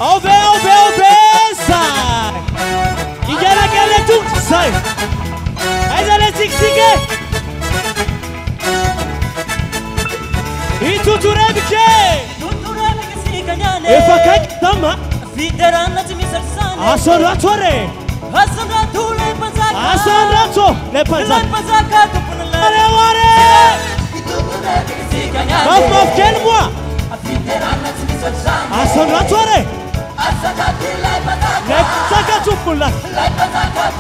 Obe, sai. Kijana kale tu, sai. Aiza le siksike. Itu turebike. Efa kaki tama. Asonratore. Asonrato le panzaka. Ware. Maf quel moi. Asonratore. Le panzaka tupula.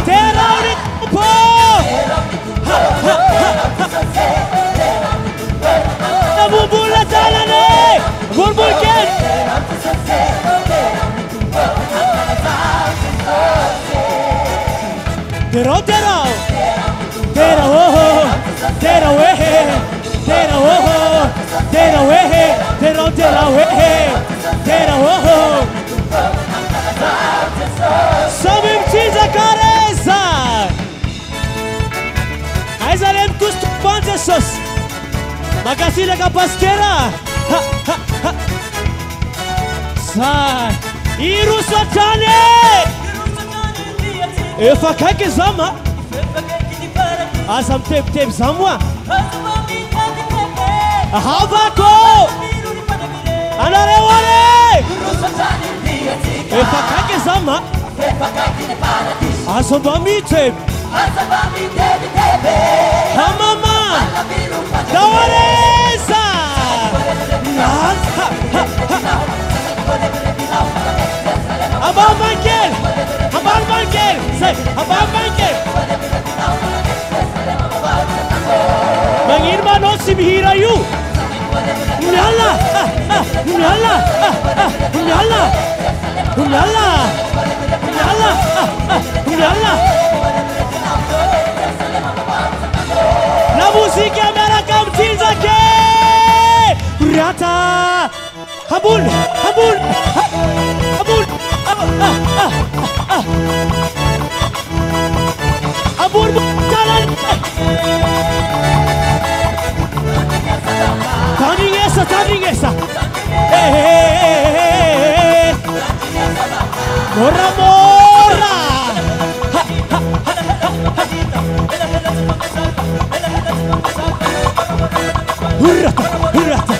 Terrauri po. Bubula talane. Bulbulken. Tero, oh, Sabim tiza careza. Aizalem custo panzesos. Magasila kapasquera. Sai. Irusatane. Efa kake zama. Asam tep zamwa. Havako. Anarewale. Efa kake zama. Asam bamite. Hamama. Dawareza. Abang Michael. Say, Abang Michael. Mangirma no sibihira you. Unyala. La musica mera camtinza che. Rata. Habul. Abur jalan. Tanding esa. Mora. Hurrata.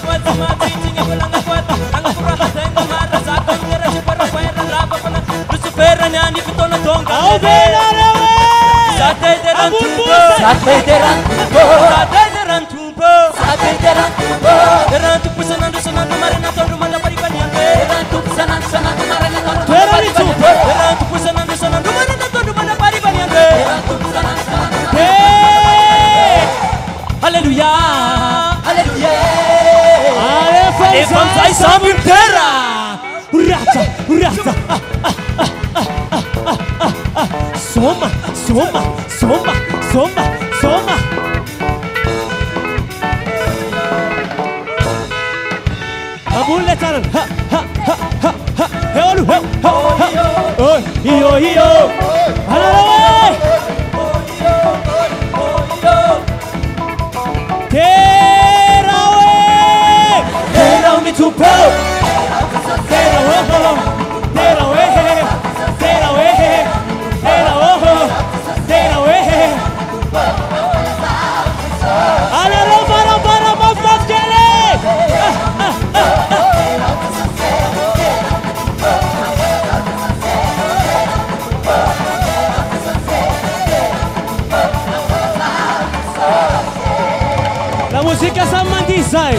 Hallelujah. Sabim terra. Urata. Soma. Abulle taran. Heolu. Hiyo. Halala. Terra me tu po. La musica sa mandisai.